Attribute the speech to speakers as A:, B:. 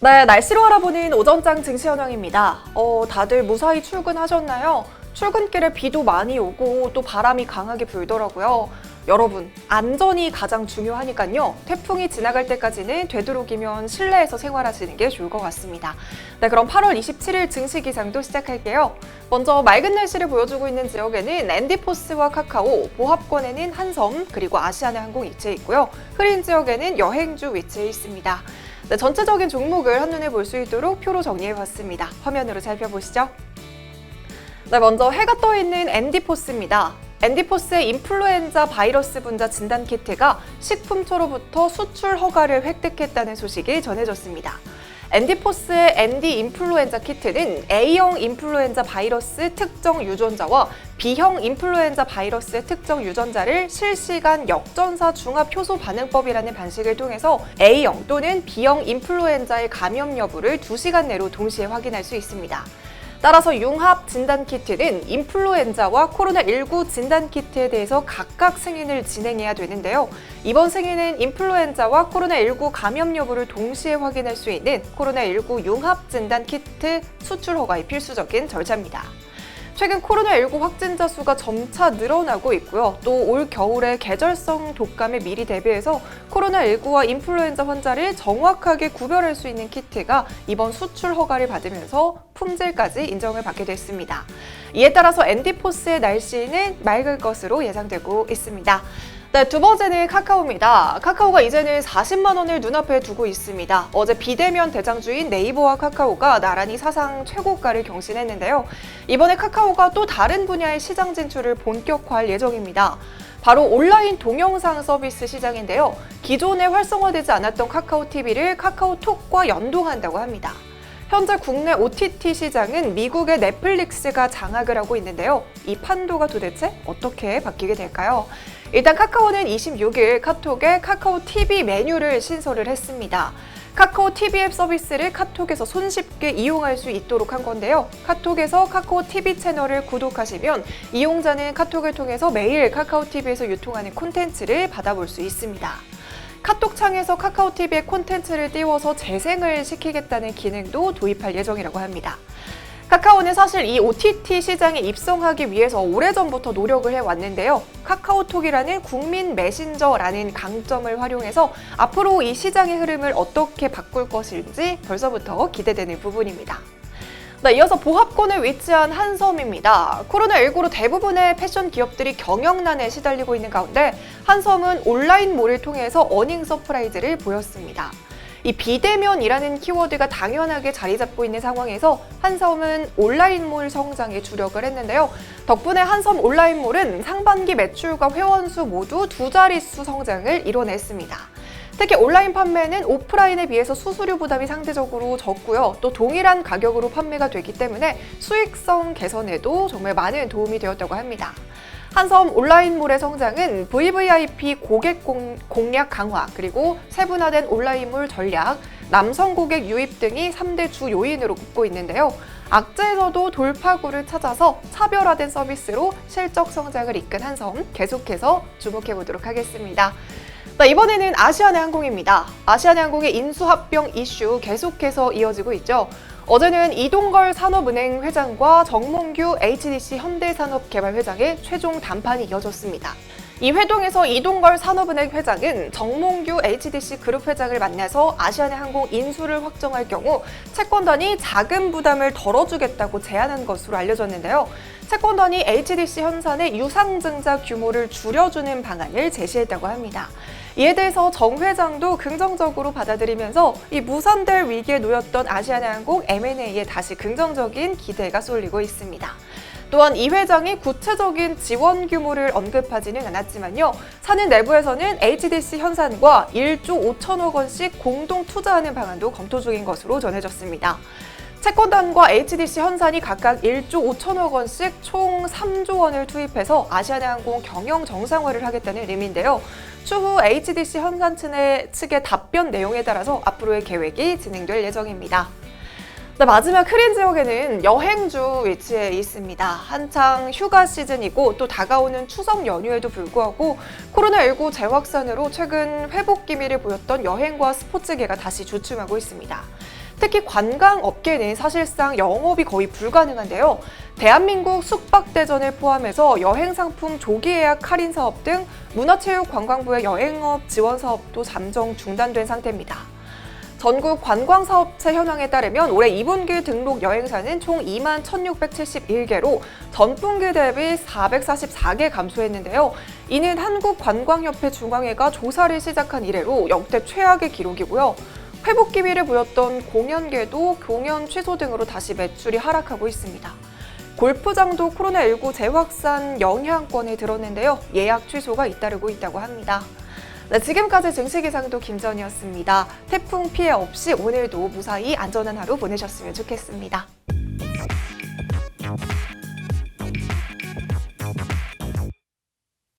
A: 네, 날씨로 알아보는 오전장 증시 현황입니다. 다들 무사히 출근하셨나요? 출근길에 비도 많이 오고 또 바람이 강하게 불더라고요. 여러분, 안전이 가장 중요하니까요. 태풍이 지나갈 때까지는 되도록이면 실내에서 생활하시는 게 좋을 것 같습니다. 네, 그럼 8월 27일 증시 기상도 시작할게요. 먼저 맑은 날씨를 보여주고 있는 지역에는 앤디포스와 카카오, 보합권에는 한섬, 그리고 아시아나항공 위치해 있고요. 흐린 지역에는 여행주 위치해 있습니다. 네, 전체적인 종목을 한눈에 볼 수 있도록 표로 정리해봤습니다. 화면으로 살펴보시죠. 네, 먼저 해가 떠 있는 앤디포스입니다. 앤디포스의 인플루엔자 바이러스 분자 진단키트가 식품처로부터 수출 허가를 획득했다는 소식이 전해졌습니다. 앤디포스의 앤디 인플루엔자 키트는 A형 인플루엔자 바이러스 특정 유전자와 B형 인플루엔자 바이러스의 특정 유전자를 실시간 역전사 중합 효소 반응법이라는 방식을 통해서 A형 또는 B형 인플루엔자의 감염 여부를 2시간 내로 동시에 확인할 수 있습니다. 따라서 융합 진단키트는 인플루엔자와 코로나19 진단키트에 대해서 각각 승인을 진행해야 되는데요. 이번 승인은 인플루엔자와 코로나19 감염 여부를 동시에 확인할 수 있는 코로나19 융합 진단키트 수출 허가의 필수적인 절차입니다. 최근 코로나19 확진자 수가 점차 늘어나고 있고요. 또 올 겨울에 계절성 독감에 미리 대비해서 코로나19와 인플루엔자 환자를 정확하게 구별할 수 있는 키트가 이번 수출 허가를 받으면서 품질까지 인정을 받게 됐습니다. 이에 따라서 앤디포스의 날씨는 맑을 것으로 예상되고 있습니다. 네, 두 번째는 카카오입니다. 카카오가 이제는 40만 원을 눈앞에 두고 있습니다. 어제 비대면 대장주인 네이버와 카카오가 나란히 사상 최고가를 경신했는데요. 이번에 카카오가 또 다른 분야의 시장 진출을 본격화할 예정입니다. 바로 온라인 동영상 서비스 시장인데요. 기존에 활성화되지 않았던 카카오TV를 카카오톡과 연동한다고 합니다. 현재 국내 OTT 시장은 미국의 넷플릭스가 장악을 하고 있는데요. 이 판도가 도대체 어떻게 바뀌게 될까요? 일단 카카오는 26일 카톡에 카카오TV 메뉴를 신설을 했습니다. 카카오TV 앱 서비스를 카톡에서 손쉽게 이용할 수 있도록 한 건데요. 카톡에서 카카오TV 채널을 구독하시면 이용자는 카톡을 통해서 매일 카카오TV에서 유통하는 콘텐츠를 받아볼 수 있습니다. 카톡 창에서 카카오TV의 콘텐츠를 띄워서 재생을 시키겠다는 기능도 도입할 예정이라고 합니다. 카카오는 사실 이 OTT 시장에 입성하기 위해서 오래전부터 노력을 해왔는데요. 카카오톡이라는 국민 메신저라는 강점을 활용해서 앞으로 이 시장의 흐름을 어떻게 바꿀 것인지 벌써부터 기대되는 부분입니다. 네, 이어서 보합권에 위치한 한섬입니다. 코로나19로 대부분의 패션 기업들이 경영난에 시달리고 있는 가운데 한섬은 온라인몰을 통해서 어닝 서프라이즈를 보였습니다. 이 비대면이라는 키워드가 당연하게 자리 잡고 있는 상황에서 한섬은 온라인몰 성장에 주력을 했는데요. 덕분에 한섬 온라인몰은 상반기 매출과 회원수 모두 2자릿수 성장을 이뤄냈습니다. 특히 온라인 판매는 오프라인에 비해서 수수료 부담이 상대적으로 적고요. 또 동일한 가격으로 판매가 되기 때문에 수익성 개선에도 정말 많은 도움이 되었다고 합니다. 한섬 온라인몰의 성장은 VVIP 고객 공략 강화, 그리고 세분화된 온라인몰 전략, 남성 고객 유입 등이 3대 주 요인으로 꼽고 있는데요. 악재에서도 돌파구를 찾아서 차별화된 서비스로 실적 성장을 이끈 한섬 계속해서 주목해 보도록 하겠습니다. 네, 이번에는 아시아나항공입니다. 아시아나항공의 인수합병 이슈 계속해서 이어지고 있죠. 어제는 이동걸 산업은행 회장과 정몽규 HDC 현대산업개발 회장의 최종談判이 이어졌습니다. 이 회동에서 이동걸 산업은행 회장은 정몽규 HDC 그룹 회장을 만나서 아시아나항공 인수를 확정할 경우 채권단이 자금 부담을 덜어주겠다고 제안한 것으로 알려졌는데요. 채권단이 HDC 현산의 유상증자 규모를 줄여주는 방안을 제시했다고 합니다. 이에 대해서 정 회장도 긍정적으로 받아들이면서 이 무산될 위기에 놓였던 아시아나항공 M&A에 다시 긍정적인 기대가 쏠리고 있습니다. 또한 이 회장이 구체적인 지원 규모를 언급하지는 않았지만요. 사내 내부에서는 HDC 현산과 1조 5천억 원씩 공동 투자하는 방안도 검토 중인 것으로 전해졌습니다. 채권단과 HDC 현산이 각각 1조 5천억 원씩 총 3조 원을 투입해서 아시아나항공 경영 정상화를 하겠다는 의미인데요. 추후 HDC 현산 측의 답변 내용에 따라서 앞으로의 계획이 진행될 예정입니다. 네, 마지막 흐린 지역에는 여행주 위치해 있습니다. 한창 휴가 시즌이고 또 다가오는 추석 연휴에도 불구하고 코로나19 재확산으로 최근 회복 기미를 보였던 여행과 스포츠계가 다시 주춤하고 있습니다. 특히 관광업계는 사실상 영업이 거의 불가능한데요. 대한민국 숙박대전을 포함해서 여행상품 조기 예약 할인 사업 등 문화체육관광부의 여행업 지원 사업도 잠정 중단된 상태입니다. 전국 관광사업체 현황에 따르면 올해 2분기 등록 여행사는 총 2만 1,671개로 전분기 대비 444개 감소했는데요. 이는 한국관광협회 중앙회가 조사를 시작한 이래로 역대 최악의 기록이고요. 회복 기미를 보였던 공연계도 공연 취소 등으로 다시 매출이 하락하고 있습니다. 골프장도 코로나19 재확산 영향권에 들었는데요. 예약 취소가 잇따르고 있다고 합니다. 네, 지금까지 증시기상도 김전이었습니다. 태풍 피해 없이 오늘도 무사히 안전한 하루 보내셨으면 좋겠습니다.